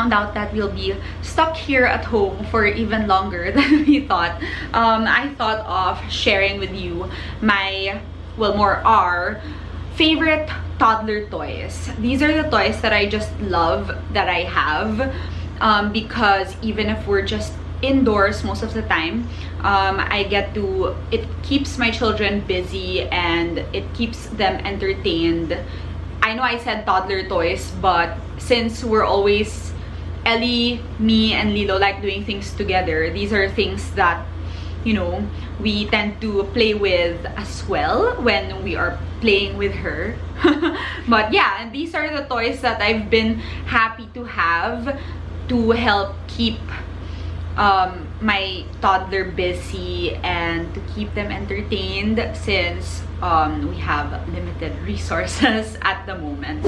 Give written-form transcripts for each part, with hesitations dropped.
found out that we'll be stuck here at home for even longer than we thought, I thought of sharing with you our favorite toddler toys. These are the toys that I just love that I have, because even if we're just indoors most of the time, it keeps my children busy and it keeps them entertained. I know I said toddler toys, but since we're always, Ellie, me, and Lilo like doing things together, these are things that, you know, we tend to play with as well when we are playing with her. But yeah, and these are the toys that I've been happy to have to help keep my toddler busy and to keep them entertained, since we have limited resources at the moment.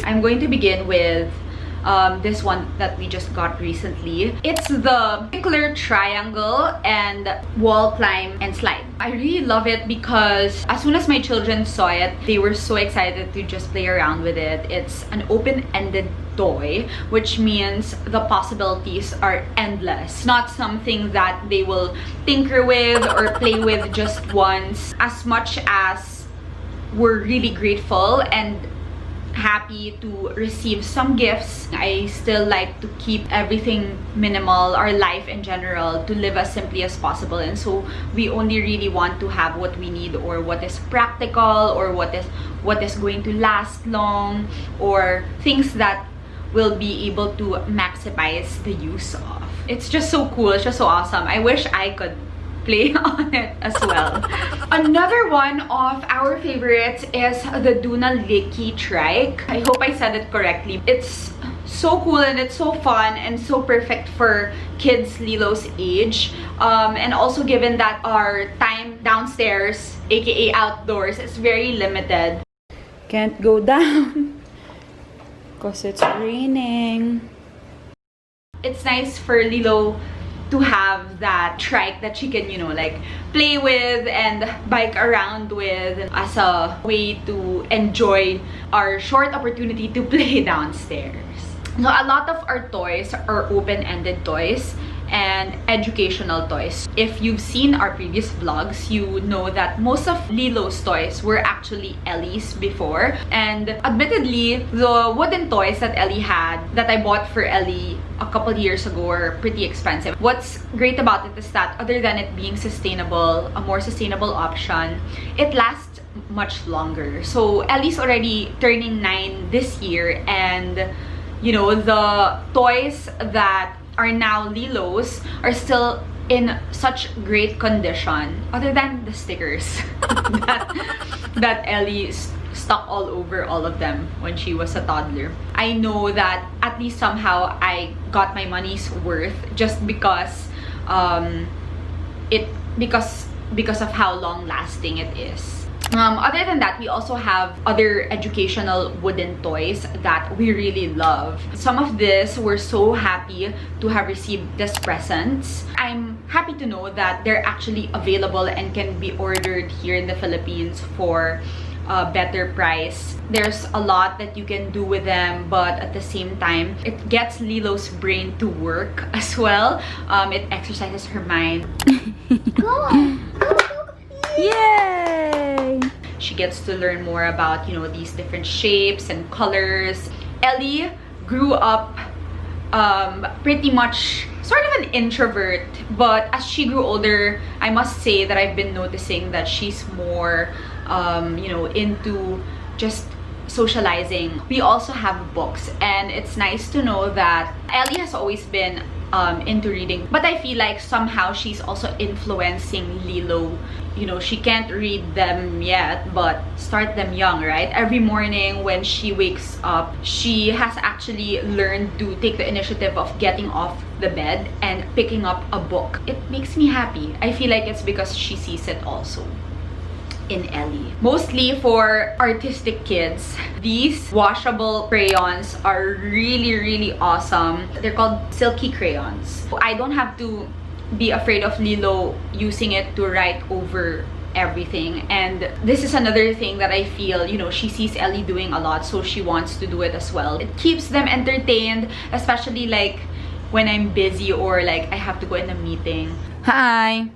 I'm going to begin with this one that we just got recently. It's the Pikler triangle and wall climb and slide. I really love it because as soon as my children saw it, they were so excited to just play around with it. It's an open-ended toy, which means the possibilities are endless. Not something that they will tinker with or play with just once. As much as we're really grateful and happy to receive some gifts, I still like to keep everything minimal, our life in general, to live as simply as possible. And so we only really want to have what we need, or what is practical, or what is going to last long, or things that will be able to maximize the use of. It's just so cool. It's just so awesome. I wish I could play on it as well. Another one of our favorites is the Duna Liki trike. I hope I said it correctly. It's so cool and it's so fun and so perfect for kids Lilo's age. And also given that our time downstairs, aka outdoors, is very limited. Can't go down because it's raining. It's nice for Lilo to have that trike that she can, you know, like play with and bike around with as a way to enjoy our short opportunity to play downstairs. So a lot of our toys are open-ended toys and educational toys. If you've seen our previous vlogs, you know that most of Lilo's toys were actually Ellie's before. And admittedly, the wooden toys that Ellie had, that I bought for Ellie a couple years ago, were pretty expensive. What's great about it is that other than it being sustainable, a more sustainable option, it lasts much longer. So Ellie's already turning 9 this year, and you know, the toys that are now Lilo's are still in such great condition, other than the stickers that Ellie stuck all over all of them when she was a toddler. I know that at least somehow I got my money's worth, just because because of how long lasting it is. Other than that, we also have other educational wooden toys that we really love. Some of this, we're so happy to have received as presents. I'm happy to know that they're actually available and can be ordered here in the Philippines for a better price. There's a lot that you can do with them, but at the same time, it gets Lilo's brain to work as well. It exercises her mind. Yay! She gets to learn more about, you know, these different shapes and colors. Ellie grew up pretty much sort of an introvert, but as she grew older, I must say that I've been noticing that she's more you know, into just socializing. We also have books, and it's nice to know that Ellie has always been into reading, but I feel like somehow she's also influencing Lilo. You know, she can't read them yet, but start them young, right? Every morning when she wakes up, she has actually learned to take the initiative of getting off the bed and picking up a book. It makes me happy. I feel like it's because she sees it also in Ellie. Mostly for artistic kids, these washable crayons are really awesome. They're called silky crayons. I don't have to be afraid of Lilo using it to write over everything. And this is another thing that I feel, you know, she sees Ellie doing a lot, so she wants to do it as well. It keeps them entertained, especially like when I'm busy or like I have to go in a meeting. Hi.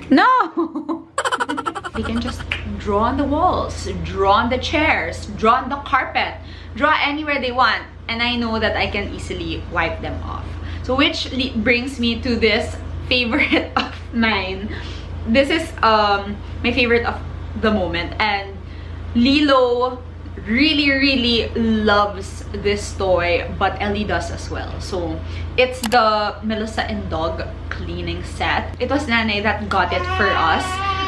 No. They can just draw on the walls, draw on the chairs, draw on the carpet, draw anywhere they want, and I know that I can easily wipe them off. So which brings me to this favorite of mine. This is my favorite of the moment, and Lilo really loves this toy, but Ellie does as well. So it's the Melissa and Dog cleaning set. It was Nanay that got it for us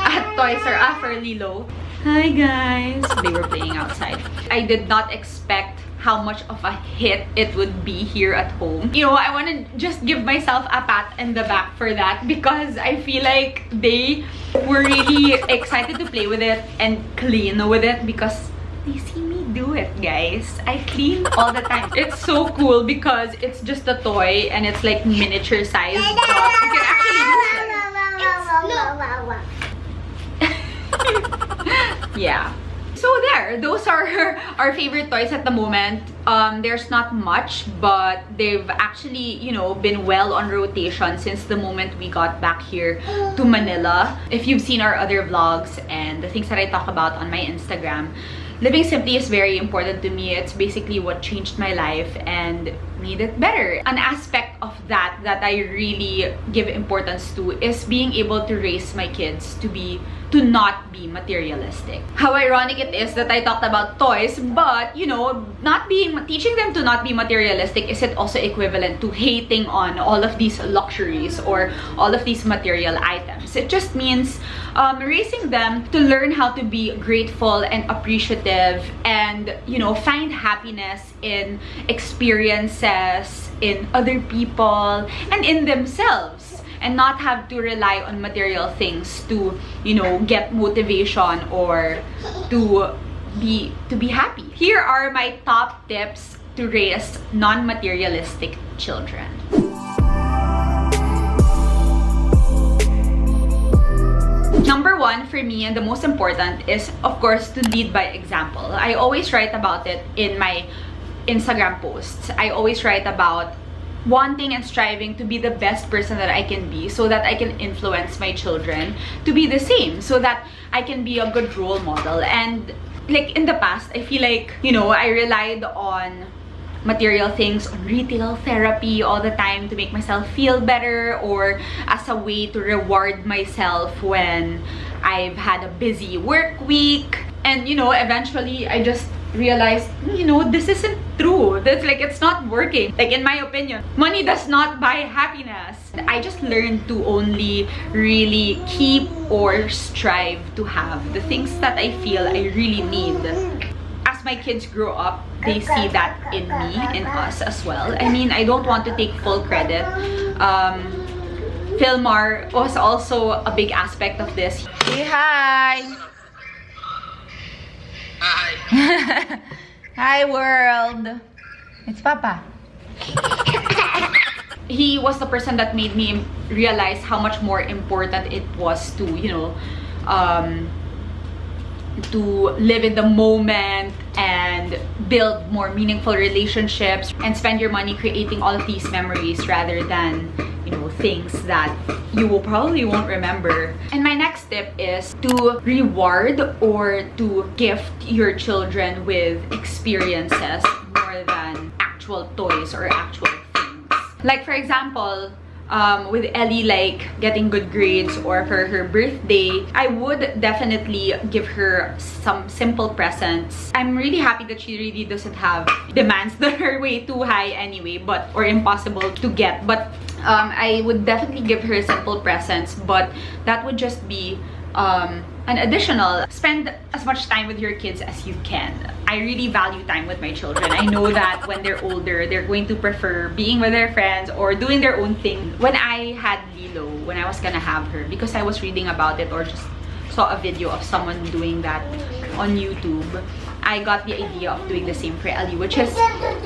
at Toys R Us for Lilo. Hi guys! They were playing outside. I did not expect how much of a hit it would be here at home. You know, I want to just give myself a pat in the back for that, because I feel like they were really excited to play with it and clean with it, because they see me do it, guys. I clean all the time. It's so cool because it's just a toy and it's like miniature size, but you can actually use it. Yeah. So there, those are our favorite toys at the moment. There's not much, but they've actually, you know, been well on rotation since the moment we got back here to Manila. If you've seen our other vlogs and the things that I talk about on my Instagram, living simply is very important to me. It's basically what changed my life and made it better. An aspect of that I really give importance to is being able to raise my kids to not be materialistic. How ironic it is that I talked about toys, but you know, teaching them to not be materialistic isn't also equivalent to hating on all of these luxuries or all of these material items. It just means raising them to learn how to be grateful and appreciative, and you know, find happiness in experiences, in other people, and in themselves, and not have to rely on material things to, you know, get motivation or to be happy. Here are my top tips to raise non-materialistic children. Number one for me, and the most important, is of course to lead by example. I always write about it in my Instagram posts. I always write about wanting and striving to be the best person that I can be, so that I can influence my children to be the same, so that I can be a good role model. And like in the past, I feel like, you know, I relied on material things, on retail therapy all the time to make myself feel better, or as a way to reward myself when I've had a busy work week. And you know, eventually I just realized, you know, this isn't true. That's like, it's not working. Like, in my opinion, money does not buy happiness. I just learned to only really keep or strive to have the things that I feel I really need. As my kids grow up, they see that in me, in us as well. I mean, I don't want to take full credit. Philmar was also a big aspect of this. Say hi! Hi! Hi, world! It's Papa. He was the person that made me realize how much more important it was to, you know, to live in the moment and build more meaningful relationships and spend your money creating all of these memories rather than, you know, things that you will probably won't remember. And my next tip is to reward or to gift your children with experiences more than actual toys or actual things. Like, for example, with Ellie, like getting good grades, or for her birthday, I would definitely give her some simple presents. I'm really happy that she really doesn't have demands that are way too high anyway, or impossible to get. But I would definitely give her simple presents, but that would just be an additional. Spend as much time with your kids as you can. I really value time with my children. I know that when they're older, they're going to prefer being with their friends or doing their own thing. When I had Lilo, when I was gonna have her, because I was reading about it or just saw a video of someone doing that on YouTube, I got the idea of doing the same for Ellie, which is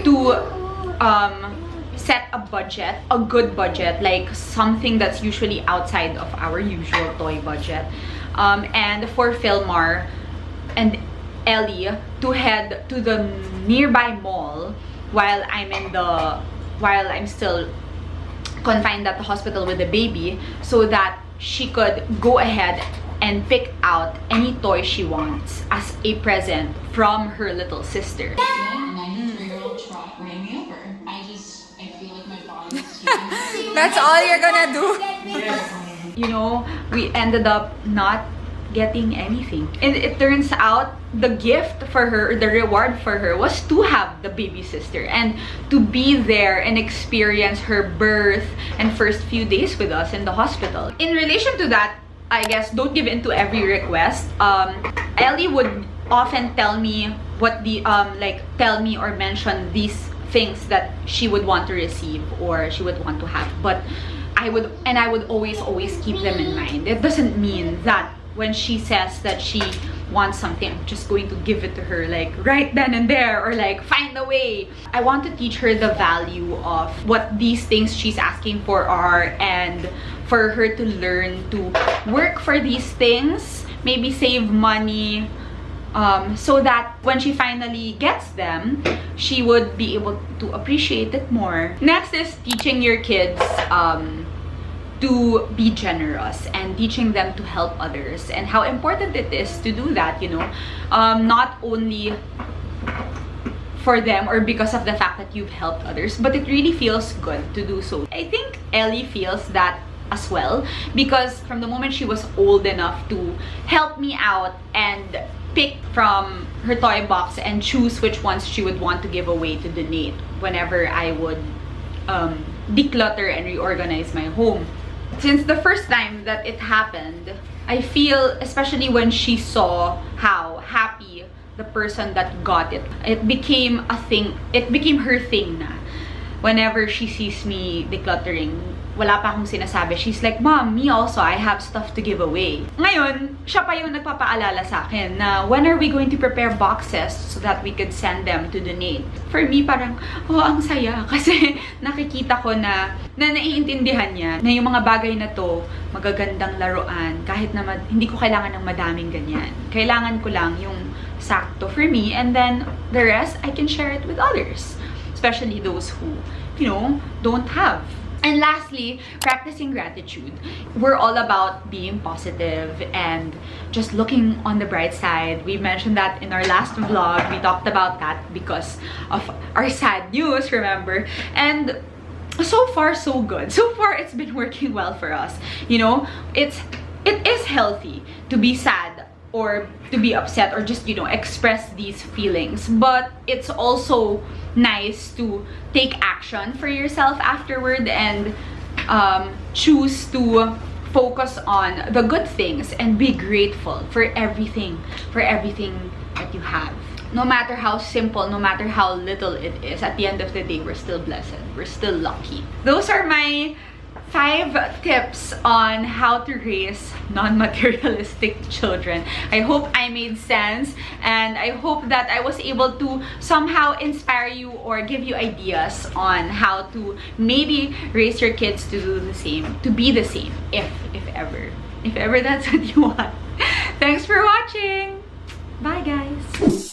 to set a budget, a good budget, like something that's usually outside of our usual toy budget. And for Philmar and Ellie to head to the nearby mall while I'm still confined at the hospital with the baby, so that she could go ahead and pick out any toy she wants as a present from her little sister. That's all you're gonna do? You know, we ended up not getting anything. And it turns out the gift for her, the reward for her, was to have the baby sister and to be there and experience her birth and first few days with us in the hospital. In relation to that, I guess, don't give in to every request. Ellie would often tell me what the tell me or mention these things that she would want to receive or she would want to have, but I would always keep them in mind. It doesn't mean that when she says that she wants something, I'm just going to give it to her like right then and there, or like find a way. I want to teach her the value of what these things she's asking for are, and for her to learn to work for these things, maybe save money, so that when she finally gets them, she would be able to appreciate it more. Next is teaching your kids to be generous and teaching them to help others, and how important it is to do that, you know, not only for them or because of the fact that you've helped others, but it really feels good to do so. I think Ellie feels that as well, because from the moment she was old enough to help me out and pick from her toy box and choose which ones she would want to give away to donate whenever I would declutter and reorganize my home. Since the first time that it happened, I feel, especially when she saw how happy the person that got it, it became a thing, it became her thing na. Whenever she sees me decluttering, wala pa akong sinasabi, she's like, Mom, me also, I have stuff to give away. Ngayon, siya pa yung nagpapaalala sa akin na when are we going to prepare boxes so that we could send them to donate? For me, parang, oh, ang saya. Kasi nakikita ko na naiintindihan niya na yung mga bagay na to, magagandang laruan, kahit na hindi ko kailangan ng madaming ganyan. Kailangan ko lang yung sakto for me, and then the rest, I can share it with others. Especially those who, you know, don't have. And lastly, practicing gratitude. We're all about being positive and just looking on the bright side. We mentioned that in our last vlog. We talked about that because of our sad news, remember? And so far, so good. So far, it's been working well for us. You know, it is healthy to be sad or to be upset or just, you know, express these feelings. But it's also nice to take action for yourself afterward and choose to focus on the good things and be grateful for everything that you have. No matter how simple, no matter how little it is, at the end of the day, we're still blessed. We're still lucky. Those are my 5 tips on how to raise non-materialistic children. I hope I made sense, and I hope that I was able to somehow inspire you or give you ideas on how to maybe raise your kids to do the same, to be the same, if ever that's what you want. Thanks for watching. Bye, guys.